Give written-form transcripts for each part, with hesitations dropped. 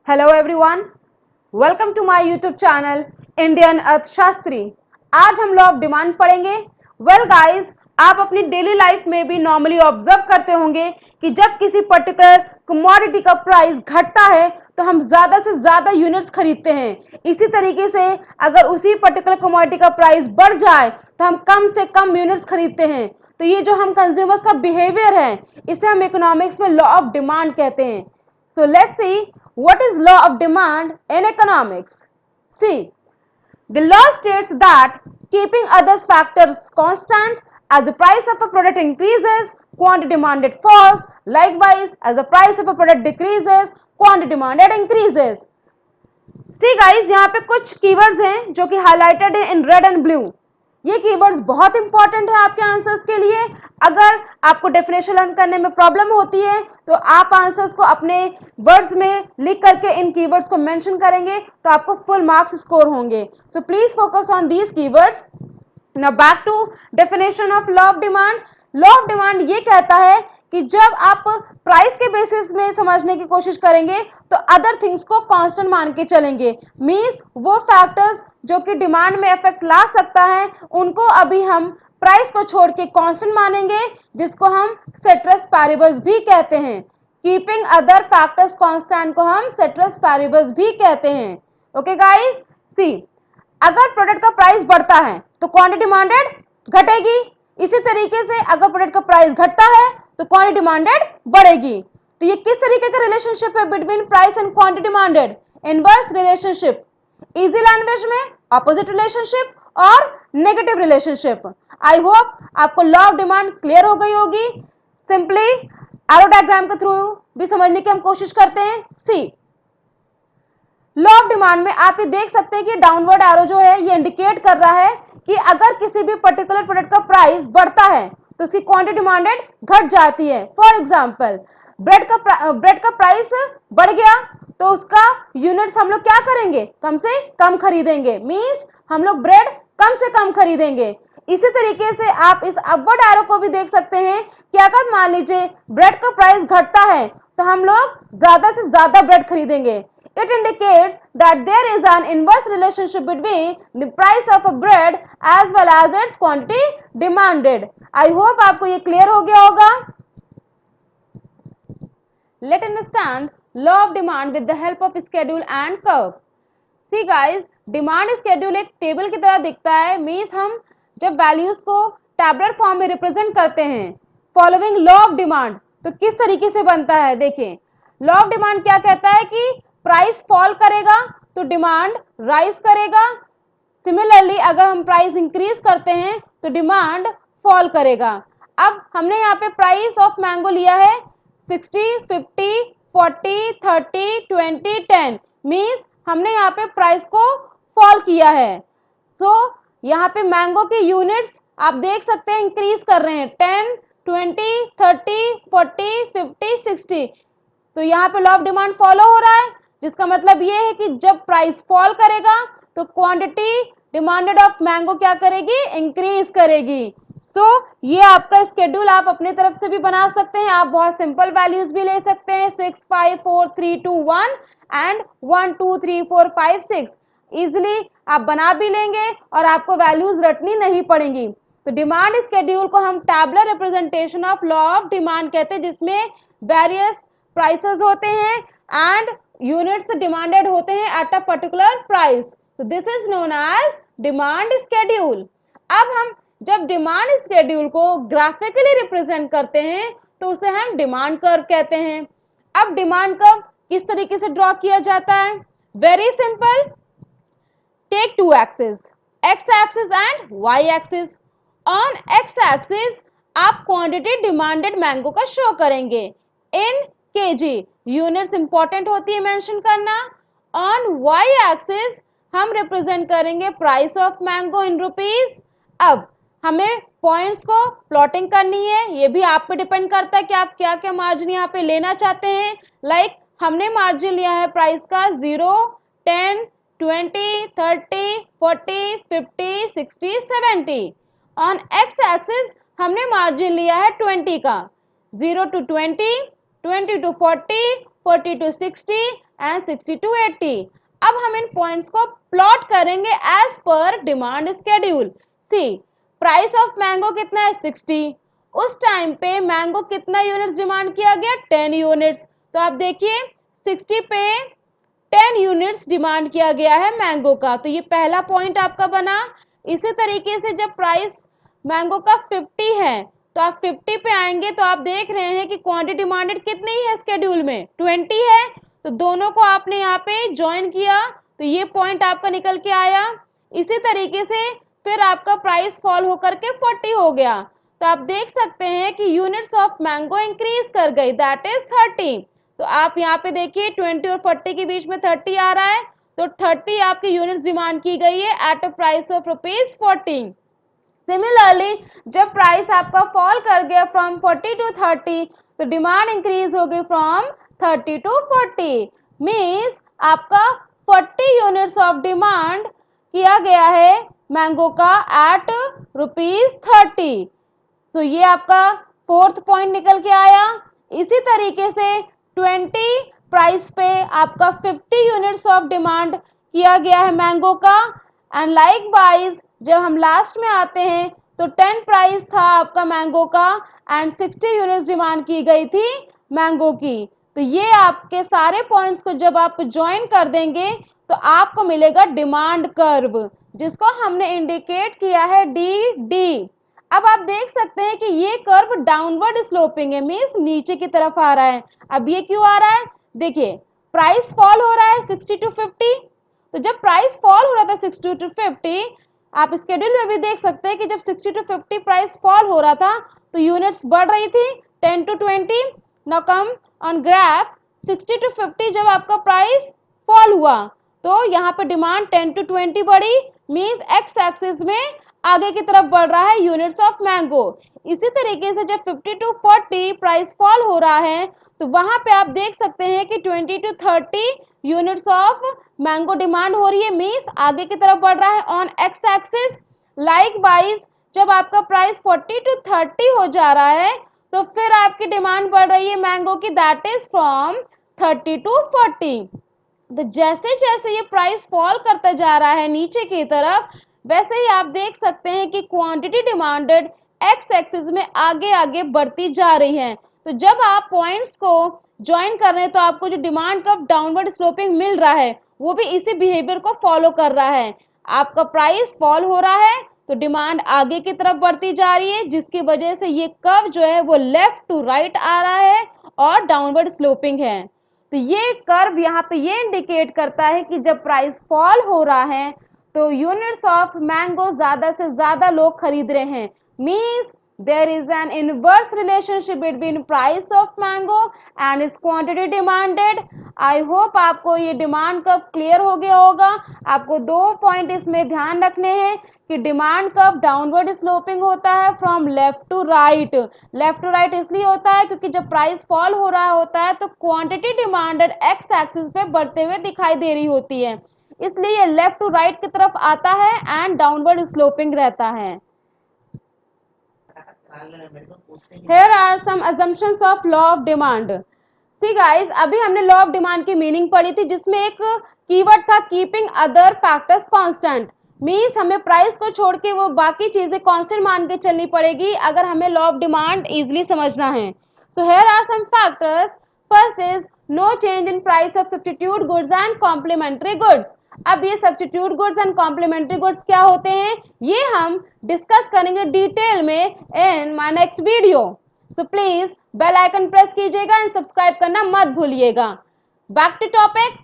Hello everyone, welcome to my YouTube channel Indian अर्थशास्त्री। आज हम लॉ ऑफ डिमांड पढ़ेंगे। वेल गाइस, आप अपनी डेली लाइफ में भी नॉर्मली ऑब्जर्व करते होंगे कि जब किसी पर्टिकुलर कमोडिटी का प्राइस घटता है तो हम ज्यादा से ज्यादा यूनिट्स खरीदते हैं। इसी तरीके से अगर उसी पर्टिकुलर कमोडिटी का प्राइस बढ़ जाए तो हम कम से कम यूनिट्स खरीदते हैं। तो ये जो हम कंज्यूमर्स का बिहेवियर है, इसे हम इकोनॉमिक्स में लॉ ऑफ डिमांड कहते हैं। So let's see what is law of demand in economics. See, the law states that keeping other factors constant, as the price of a product increases, quantity demanded falls. Likewise, as the price of a product decreases, quantity demanded increases. See guys, यहाँ पे कुछ keywords हैं जो कि highlighted है in red and blue. ये keywords बहुत important है आपके आंसर्स के लिए। अगर आपको डेफिनेशन लर्न करने में प्रॉब्लम होती है तो आप आंसर्स को अपने वर्ड्स में लिख करके इन कीवर्ड्स को मेंशन करेंगे तो आपको फुल मार्क्स स्कोर होंगे। So please focus on these keywords. Now back to definition of law of demand. Law of demand ये कहता है कि जब आप प्राइस के बेसिस में समझने की कोशिश करेंगे तो अदर थिंग्स को कांस्टेंट मान के चलेंगे। मींस वो फैक्टर्स जो कि डिमांड में इफेक्ट ला सकता है उनको अभी हम प्राइस को छोड़ के कांस्टेंट मानेंगे, जिसको हम सेट्रस पैरिबल्स भी कहते हैं। कीपिंग अदर फैक्टर्स कांस्टेंट को हम सेट्रस पैरिबल्स भी कहते हैं। ओके गाइस, सी, अगर प्रोडक्ट का प्राइस बढ़ता है तो क्वांटिटी डिमांडेड घटेगी। इसी तरीके से अगर प्रोडक्ट का प्राइस घटता है तो क्वांटिटी डिमांडेड बढ़ेगी। तो ये किस तरीके का रिलेशनशिप है between price and quantity demanded? Inverse relationship. Easy language में ऑपोजिट रिलेशनशिप और नेगेटिव रिलेशनशिप। आई होप आपको लॉ ऑफ डिमांड क्लियर हो गई होगी। सिंपली एरो डायग्राम के थ्रू भी समझने की हम कोशिश करते हैं। सी, लॉ ऑफ डिमांड में आप ये देख सकते हैं कि डाउनवर्ड एरो जो है ये इंडिकेट कर रहा है कि अगर किसी भी पर्टिकुलर प्रोडक्ट का प्राइस बढ़ता है तो उसकी क्वांटिटी डिमांडेड घट जाती है। फॉर एग्जांपल, ब्रेड का प्राइस बढ़ गया तो उसका यूनिट्स हम लोग क्या करेंगे? कम से कम खरीदेंगे। मींस हम लोग ब्रेड कम से कम खरीदेंगे। इसी तरीके से आप इस अपवर्ड एरो को भी देख सकते हैं कि अगर मान लीजिए ब्रेड का प्राइस घटता है तो हम लोग ज्यादा से ज्यादा ब्रेड खरीदेंगे। It indicates that there is an inverse relationship between the price of a bread as well as its quantity demanded. I hope आपको ये clear हो गया होगा। Let's understand law of demand with the help of schedule and curve. See guys, demand schedule एक table की तरह दिखता है। मीन्स हम जब वैल्यूज को टैबुलर फॉर्म में रिप्रेजेंट करते हैं फॉलोइंग लॉ ऑफ डिमांड तो किस तरीके से बनता है। देखिए, लॉ ऑफ डिमांड क्या कहता है कि प्राइस फॉल करेगा तो डिमांड राइज करेगा। सिमिलरली अगर हम प्राइस इंक्रीज करते हैं तो डिमांड फॉल करेगा। अब हमने यहाँ पे प्राइस ऑफ मैंगो लिया है 60, 50, 40, 30, 20, 10। मीन्स हमने यहाँ पे प्राइस को फॉल किया है। सो यहाँ पे मैंगो के यूनिट्स आप देख सकते हैं इंक्रीज कर रहे हैं 10, 20, 30, 40, 50, 60। तो यहाँ पे लॉ ऑफ डिमांड फॉलो हो रहा है, जिसका मतलब ये है कि जब प्राइस फॉल करेगा तो क्वांटिटी डिमांडेड ऑफ मैंगो क्या करेगी? इंक्रीज करेगी। सो ये आपका स्केड्यूल आप अपनी तरफ से भी बना सकते हैं। आप बहुत सिंपल वैल्यूज भी ले सकते हैं 6, 5, 4, 3, 2, 1 एंड 1, 2, 3, 4, 5, 6 इजिली आप बना भी लेंगे और आपको वैल्यूज रटनी नहीं पड़ेंगी। तो डिमांड स्केड्यूल को हम tabular representation of law of demand कहते हैं, जिसमें वेरियस प्राइसेस होते हैं एंड यूनिट्स डिमांडेड होते हैं एट अ पर्टिकुलर प्राइस। तो this is known as demand schedule. अब हम जब डिमांड स्केड्यूल को ग्राफिकली रिप्रेजेंट करते हैं तो उसे हम डिमांड कर्व कहते हैं। अब डिमांड कर्व किस तरीके से ड्रॉ किया जाता है? Very simple, take two axis, x axis and y axis. On x axis आप क्वांटिटी डिमांडेड मैंगो का शो करेंगे इन केजी, यूनिट्स इंपॉर्टेंट होती है मेंशन करना। ऑन वाई एक्सिस हम रिप्रेजेंट करेंगे price of mango in rupees. अब हमें पॉइंट्स को प्लॉटिंग करनी है, ये भी आप पे डिपेंड करता है कि आप क्या क्या मार्जिन यहाँ पे लेना चाहते हैं। लाइक हमने मार्जिन लिया है प्राइस का 0, 10, 20, 30, 40, 50, 60, 70। ऑन एक्स एक्सिस हमने मार्जिन लिया है 20 का, 0 to 20, 20 to 40, 40 to 60 and 60 to 80। अब हम इन पॉइंट्स को प्लॉट करेंगे as per demand schedule. See, price of mango कितना है 60, उस टाइम पे मैंगो कितना यूनिट्स डिमांड किया गया 10 यूनिट्स। तो आप देखिए 60 पे 10 यूनिट्स डिमांड किया गया है मैंगो का, तो ये पहला पॉइंट आपका बना। इसी तरीके से जब प्राइस मैंगो का 50 है तो आप 50 पे आएंगे तो आप देख रहे हैं कि क्वांटिटी डिमांडेड कितनी है स्केड्यूल में 20 है, तो दोनों को आपने यहाँ पे ज्वाइन किया तो ये पॉइंट आपका निकल के आया। इसी तरीके से फिर आपका प्राइस फॉल होकर के 40 हो गया, तो आप देख सकते हैं कि यूनिट्स ऑफ मैंगो इंक्रीज कर गई, दैट इज 30। तो आप यहाँ पे देखिए 20 और 40 के बीच में 30 आ रहा है, तो 30 आपकी यूनिट्स डिमांड की गई है at a price of ₹40। Similarly जब प्राइस आपका फॉल कर गया फ्रॉम 40 to 30 तो डिमांड इंक्रीज हो गई फ्रॉम 30 to 40, मीन्स आपका 40 यूनिट्स ऑफ डिमांड किया गया है मैंगो का एट ₹30। तो ये आपका फोर्थ पॉइंट निकल के आया। इसी तरीके से 20 प्राइस पे आपका 50 यूनिट्स ऑफ डिमांड किया गया है मैंगो का, एंड लाइक वाइज जब हम लास्ट में आते हैं तो 10 प्राइस था आपका मैंगो का एंड 60 यूनिट्स डिमांड की गई थी मैंगो की। तो ये आपके सारे पॉइंट्स को जब आप ज्वाइन कर देंगे तो आपको मिलेगा डिमांड कर्व, जिसको हमने इंडिकेट किया है डी। अब आप देख सकते हैं कि ये कर्व डाउनवर्ड स्लोपिंग है, मीन्स नीचे की तरफ आ रहा है। अब ये क्यों आ रहा है, देखिए प्राइस फॉल हो रहा है 60 to 50, तो जब प्राइस फॉल हो रहा था 60 to 50 आप स्केड्यूल में भी देख सकते हैं कि जब 60 to 50 प्राइस फॉल हो रहा था तो यूनिट्स बढ़ रही थी 10 to 20। Now come on graph 60 to 50 जब आपका प्राइस फॉल हुआ तो यहाँ पे डिमांड 10 to 20 बढ़ी, मीन्स एक्स एक्सिस में आगे की तरफ बढ़ रहा है यूनिट्स ऑफ मैंगो। इसी तरीके से जब 50 to 40 प्राइस फॉल हो रहा है तो वहां पे आप देख सकते हैं कि 20 to 30 units of mango demand हो रही है, मीन्स आगे की तरफ बढ़ रहा है on x axis. Like wise जब आपका प्राइस 40 to 30 हो जा रहा है तो फिर आपकी डिमांड बढ़ रही है मैंगो की, दैट इज फ्रॉम 30 to 40। तो जैसे जैसे ये प्राइस फॉल करता जा रहा है नीचे की तरफ, वैसे ही आप देख सकते हैं कि क्वांटिटी डिमांडेड एक्स एक्सिस में आगे आगे बढ़ती जा रही है। तो जब आप पॉइंट्स को ज्वाइन कर रहे हैं तो आपको जो डिमांड का डाउनवर्ड स्लोपिंग मिल रहा है वो भी इसी बिहेवियर को फॉलो कर रहा है। आपका प्राइस फॉल हो रहा है तो डिमांड आगे की तरफ बढ़ती जा रही है, जिसकी वजह से ये कर्व जो है वो लेफ्ट टू राइट आ रहा है और डाउनवर्ड स्लोपिंग है। तो ये कर्व यहाँ पे ये इंडिकेट करता है कि जब प्राइस फॉल हो रहा है तो यूनिट्स ऑफ मैंगो ज्यादा से ज्यादा लोग खरीद रहे हैं, means there is an inverse relationship between price of mango and its quantity demanded. I hope आपको ये डिमांड कर्व क्लियर हो गया होगा। आपको दो पॉइंट इसमें ध्यान रखने हैं कि डिमांड कर्व डाउनवर्ड स्लोपिंग होता है from left to right. Left to right इसलिए होता है क्योंकि जब प्राइस फॉल हो रहा होता है तो क्वांटिटी डिमांडेड एक्स एक्सिस पे बढ़ते हुए दिखाई दे रही होती है, इसलिए ये लेफ्ट टू राइट की तरफ आता है एंड डाउनवर्ड स्लोपिंग रहता है। Here are some assumptions of law of demand. See guys, अभी हमने लॉ ऑफ डिमांड की मीनिंग पढ़ी थी जिसमें एक कीवर्ड था keeping other factors constant, means हमें प्राइस को छोड़ के वो बाकी चीजें कांस्टेंट मान के चलनी पड़ेगी अगर हमें लॉ ऑफ डिमांड इजीली समझना है। So here are some factors. First is no change in price of substitute goods and complementary goods. अब ये substitute goods and complementary goods क्या होते हैं ये हम डिस्कस करेंगे डिटेल में in my next video. So please bell icon press कीजिएगा एंड सब्सक्राइब करना मत भूलिएगा। Back to topic,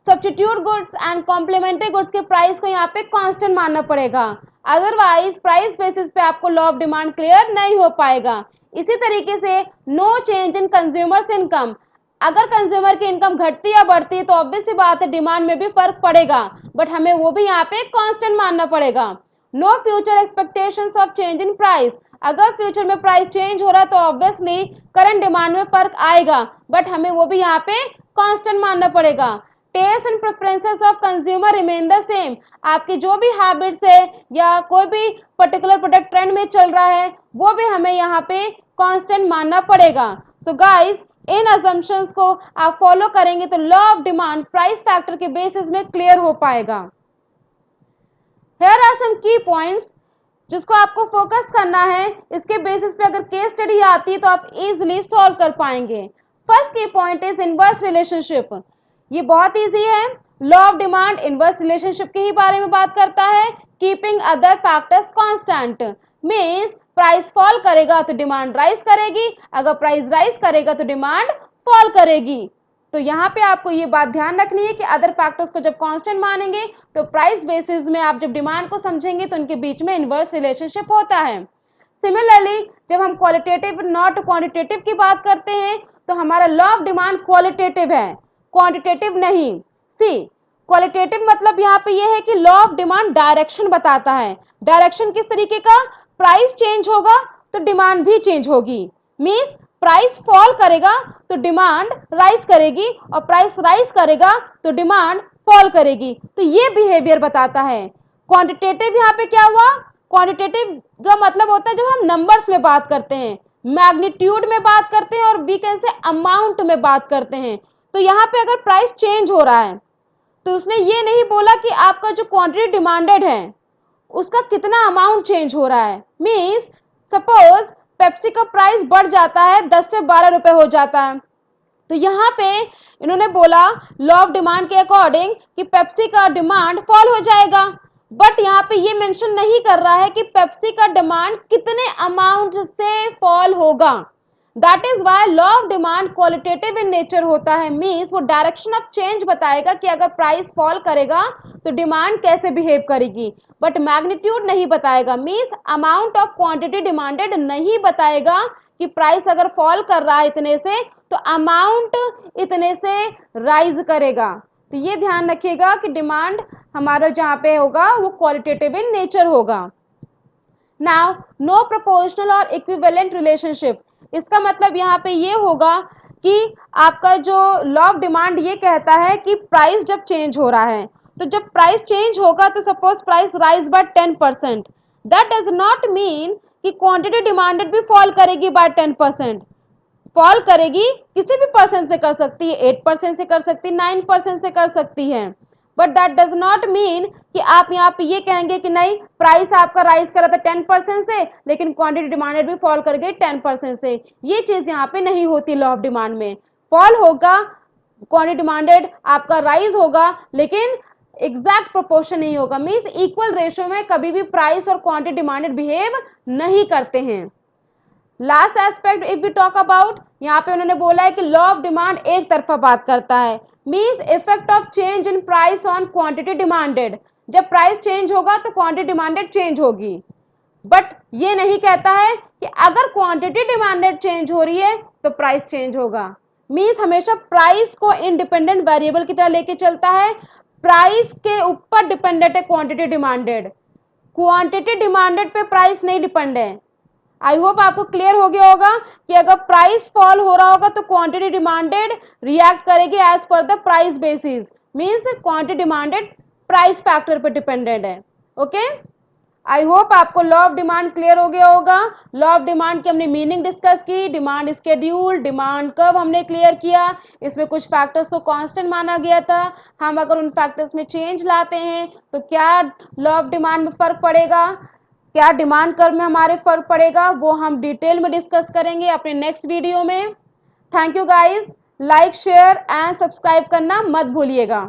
substitute goods and complementary goods के प्राइस को यहाँ पे कांस्टेंट मानना पड़ेगा, अदरवाइज प्राइस बेसिस पे आपको लॉ ऑफ डिमांड क्लियर नहीं हो पाएगा। इसी तरीके से no change in consumers income, अगर कंज्यूमर की इनकम घटती या बढ़ती तो ऑब्वियस सी बात है डिमांड में भी फर्क पड़ेगा, बट हमें वो भी यहाँ पे कांस्टेंट मानना पड़ेगा। No future expectations of change in price, अगर फ्यूचर में प्राइस चेंज हो रहा है तो ऑब्वियसली करंट डिमांड में फर्क आएगा, बट हमें वो भी यहाँ पे कांस्टेंट मानना पड़ेगा। Taste and preferences of consumer remain the same, आपकी जो भी हैबिट्स है या कोई भी पर्टिकुलर प्रोडक्ट ट्रेंड में चल रहा है वो भी हमें यहाँ पे कांस्टेंट मानना पड़ेगा। सो गाइज इन अजम्पशंस को आप फॉलो करेंगे तो law of demand price factor के बेसिस में क्लियर हो पाएगा। हियर आर सम की पॉइंट्स जिसको आपको फोकस करना है, इसके बेसिस पे अगर केस स्टडी आती है तो आप इजीली सॉल्व कर पाएंगे। फर्स्ट की पॉइंट इज इनवर्स रिलेशनशिप। ये बहुत इजी है। Law of demand inverse relationship के ही बारे में बात करता है। Keeping other factors constant means price fall करेगा तो डिमांड राइज करेगी, अगर प्राइस राइज करेगा तो डिमांड फॉल करेगी। तो यहाँ पे आपको ये बात ध्यान रखनी है कि अदर फैक्टर्स को जब कांस्टेंट मानेंगे तो प्राइस बेसिस में आप जब डिमांड को समझेंगे तो उनके बीच में इनवर्स रिलेशनशिप होता है। सिमिलरली जब हम क्वालिटेटिव नॉट क्वांटिटेटिव की बात करते हैं तो हमारा लॉ ऑफ डिमांड क्वालिटेटिव है, क्वांटिटेटिव नहीं। सी क्वालिटेटिव मतलब यहाँ पे ये है कि लॉ ऑफ डिमांड डायरेक्शन बताता है। डायरेक्शन किस तरीके का, प्राइस चेंज होगा तो डिमांड भी चेंज होगी। मींस प्राइस फॉल करेगा तो डिमांड राइज करेगी और प्राइस राइज करेगा तो डिमांड फॉल करेगी। तो ये बिहेवियर बताता है। क्वांटिटेटिव यहाँ पे क्या हुआ, क्वांटिटेटिव का मतलब होता है जब हम नंबर्स में बात करते हैं, मैग्नीट्यूड में बात करते हैं और भी कैसे अमाउंट में बात करते हैं। तो यहाँ पे अगर प्राइस चेंज हो रहा है तो उसने ये नहीं बोला कि आपका जो क्वांटिटी डिमांडेड है उसका कितना अमाउंट चेंज हो रहा है। मींस सपोज पेप्सी का प्राइस बढ़ जाता है 10 से 12 रुपए हो जाता है, तो यहाँ पे इन्होंने बोला लॉ ऑफ डिमांड के अकॉर्डिंग कि पेप्सी का डिमांड फॉल हो जाएगा। बट यहाँ पे ये मेंशन नहीं कर रहा है कि पेप्सी का डिमांड कितने अमाउंट से फॉल होगा। That is why law of demand qualitative in nature होता है। मींस वो डायरेक्शन ऑफ चेंज बताएगा कि अगर प्राइस फॉल करेगा तो डिमांड कैसे बिहेव करेगी, बट मैग्नीट्यूड नहीं बताएगा। Means amount of quantity demanded नहीं बताएगा कि प्राइस अगर फॉल कर रहा है इतने से तो अमाउंट इतने से राइज करेगा। तो ये ध्यान रखिएगा कि डिमांड हमारा जहाँ पे होगा वो क्वालिटेटिव इन नेचर होगा। नाउ नो प्रोपोर्शनल और इक्विवेलेंट रिलेशनशिप, इसका मतलब यहाँ पे ये होगा कि आपका जो लॉ ऑफ डिमांड ये कहता है कि प्राइस जब चेंज हो रहा है तो जब प्राइस चेंज होगा तो suppose price rise by 10%, that does not mean कि क्वांटिटी डिमांडेड भी फॉल करेगी बाय 10%। फॉल करेगी किसी भी परसेंट से कर सकती है, 8% से कर सकती है, 9% से कर सकती है, but that does not mean कि आप यहाँ पे ये कहेंगे कि नहीं प्राइस आपका राइज करा था 10% से लेकिन क्वांटिटी डिमांडेड भी फॉल कर गई 10% से। ये चीज यहाँ पे नहीं होती लॉ ऑफ डिमांड में। फॉल होगा, क्वांटिटी डिमांडेड आपका राइज होगा लेकिन एग्जैक्ट प्रोपोर्शन नहीं होगा। मींस इक्वल रेशियो में कभी भी प्राइस और क्वांटिटी डिमांडेड बिहेव नहीं करते हैं। Last aspect if we talk about, यहाँ पे उन्होंने बोला है कि लॉ ऑफ डिमांड एक तरफा बात करता है। Means effect of change in price on quantity demanded, जब प्राइस चेंज होगा तो क्वांटिटी डिमांडेड चेंज होगी, बट ये नहीं कहता है कि अगर क्वांटिटी डिमांडेड चेंज हो रही है तो प्राइस चेंज होगा। मींस हमेशा प्राइस को इंडिपेंडेंट वेरिएबल की तरह लेके चलता है। प्राइस के ऊपर डिपेंडेंट है क्वांटिटी डिमांडेड, क्वांटिटी डिमांडेड पे प्राइस नहीं डिपेंड है। आई होप आपको क्लियर हो गया होगा कि अगर प्राइस फॉल हो रहा होगा तो क्वांटिटी डिमांडेड रिएक्ट करेगी as per the price basis. Means quantity demanded price factor पर डिपेंडेंट है। ओके, आई होप आपको लॉ ऑफ डिमांड क्लियर हो गया होगा। लॉ ऑफ डिमांड की हमने मीनिंग डिस्कस की, डिमांड स्केड्यूल, डिमांड कर्व हमने क्लियर किया। इसमें कुछ फैक्टर्स को कांस्टेंट माना गया था। हम अगर उन फैक्टर्स में चेंज लाते हैं तो क्या लॉ ऑफ डिमांड में फर्क पड़ेगा, क्या डिमांड कर्व में हमारे फर्क पड़ेगा, वो हम डिटेल में डिस्कस करेंगे अपने नेक्स्ट वीडियो में। Thank you guys, like share and subscribe करना मत भूलिएगा।